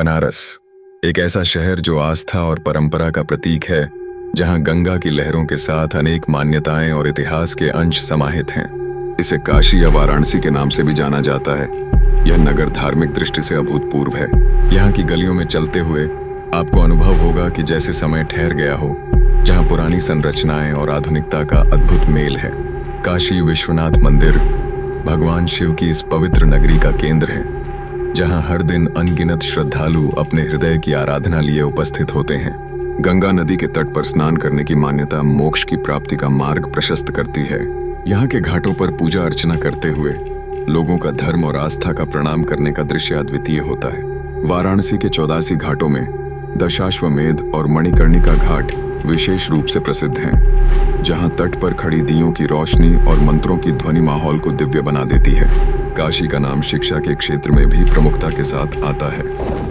बनारस एक ऐसा शहर जो आस्था और परंपरा का प्रतीक है, जहां गंगा की लहरों के साथ अनेक मान्यताएं और इतिहास के अंश समाहित हैं। इसे काशी या वाराणसी के नाम से भी जाना जाता है। यह नगर धार्मिक दृष्टि से अभूतपूर्व है। यहाँ की गलियों में चलते हुए आपको अनुभव होगा कि जैसे समय ठहर गया हो, जहाँ पुरानी संरचनाएं और आधुनिकता का अद्भुत मेल है। काशी विश्वनाथ मंदिर भगवान शिव की इस पवित्र नगरी का केंद्र है, जहां हर दिन अनगिनत श्रद्धालु अपने हृदय की आराधना लिए उपस्थित होते हैं। गंगा नदी के तट पर स्नान करने की मान्यता मोक्ष की प्राप्ति का मार्ग प्रशस्त करती है। यहाँ के घाटों पर पूजा अर्चना करते हुए लोगों का धर्म और आस्था का प्रणाम करने का दृश्य अद्वितीय होता है। वाराणसी के 84 घाटों में दशाश्वमेध और मणिकर्णिका घाट विशेष रूप से प्रसिद्ध हैं, जहां तट पर खड़ी दीयों की रोशनी और मंत्रों की ध्वनि माहौल को दिव्य बना देती है। काशी का नाम शिक्षा के क्षेत्र में भी प्रमुखता के साथ आता है।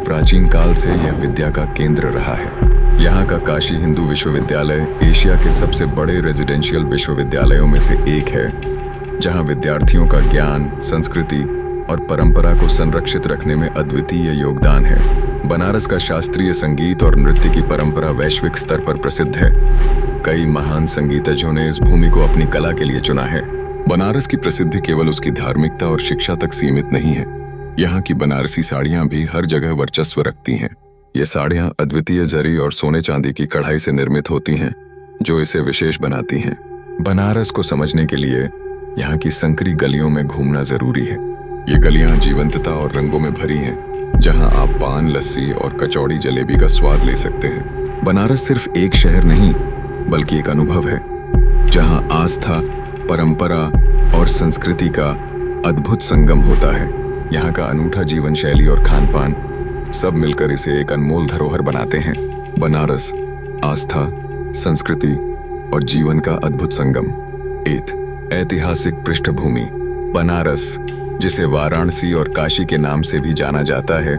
प्राचीन काल से यह विद्या का केंद्र रहा है। यहाँ का काशी हिंदू विश्वविद्यालय एशिया के सबसे बड़े रेजिडेंशियल विश्वविद्यालयों में से एक है, जहाँ विद्यार्थियों का ज्ञान, संस्कृति और परंपरा को संरक्षित रखने में अद्वितीय योगदान है। बनारस का शास्त्रीय संगीत और नृत्य की परंपरा वैश्विक स्तर पर प्रसिद्ध है। कई महान संगीतज्ञों ने इस भूमि को अपनी कला के लिए चुना है। बनारस की प्रसिद्धि केवल उसकी धार्मिकता और शिक्षा तक सीमित नहीं है। यहाँ की बनारसी साड़ियाँ भी हर जगह वर्चस्व रखती हैं। ये साड़ियाँ अद्वितीय जरी और सोने चांदी की कढ़ाई से निर्मित होती हैं, जो इसे विशेष बनाती हैं। बनारस को समझने के लिए यहाँ की संकरी गलियों में घूमना जरूरी है। ये गलियाँ जीवंतता और रंगों में भरी हैं, जहाँ आप पान, लस्सी और कचौड़ी जलेबी का स्वाद ले सकते हैं। बनारस सिर्फ एक शहर नहीं, बल्कि एक अनुभव है, जहाँ आस्था, परंपरा और संस्कृति का अद्भुत संगम होता है। यहाँ का अनूठा जीवन शैली और खान पान सब मिलकर इसे एक अनमोल धरोहर बनाते हैं। बनारस आस्था, संस्कृति और जीवन का अद्भुत संगम। ऐतिहासिक पृष्ठभूमि। बनारस, जिसे वाराणसी और काशी के नाम से भी जाना जाता है,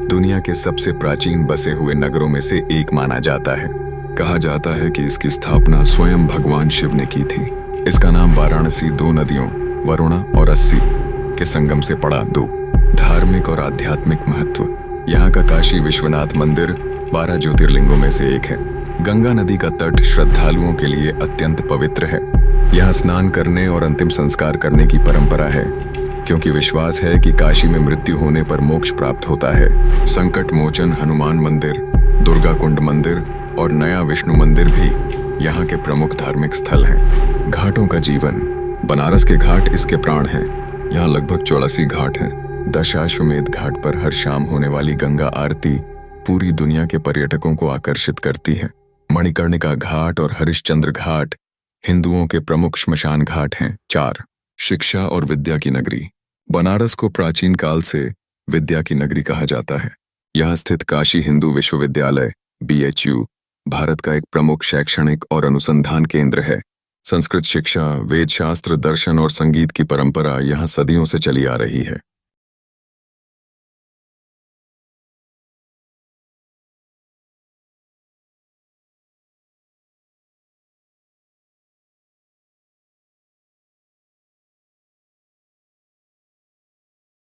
दुनिया के सबसे प्राचीन बसे हुए नगरों में से एक माना जाता है। कहा जाता है कि इसकी स्थापना स्वयं भगवान शिव ने की थी। इसका नाम वाराणसी दो नदियों वरुणा और अस्सी के संगम से पड़ा। धार्मिक और आध्यात्मिक महत्व। यहाँ का काशी विश्वनाथ मंदिर 12 ज्योतिर्लिंगों में से एक है। गंगा नदी का तट श्रद्धालुओं के लिए अत्यंत पवित्र है। यहाँ स्नान करने और अंतिम संस्कार करने की परंपरा है, क्योंकि विश्वास है कि काशी में मृत्यु होने पर मोक्ष प्राप्त होता है। संकट मोचन हनुमान मंदिर, दुर्गा कुंड मंदिर और नया विष्णु मंदिर भी यहाँ के प्रमुख धार्मिक स्थल हैं। घाटों का जीवन। बनारस के घाट इसके प्राण हैं। यहाँ लगभग 84 घाट हैं। दशाश्वमेध घाट पर हर शाम होने वाली गंगा आरती पूरी दुनिया के पर्यटकों को आकर्षित करती है। मणिकर्णिका घाट और हरिश्चंद्र घाट हिंदुओं के प्रमुख श्मशान घाट हैं। 4. शिक्षा और विद्या की नगरी। बनारस को प्राचीन काल से विद्या की नगरी कहा जाता है। यहाँ स्थित काशी हिंदू विश्वविद्यालय BHU भारत का एक प्रमुख शैक्षणिक और अनुसंधान केंद्र है। संस्कृत शिक्षा, वेद शास्त्र, दर्शन और संगीत की परंपरा यहाँ सदियों से चली आ रही है।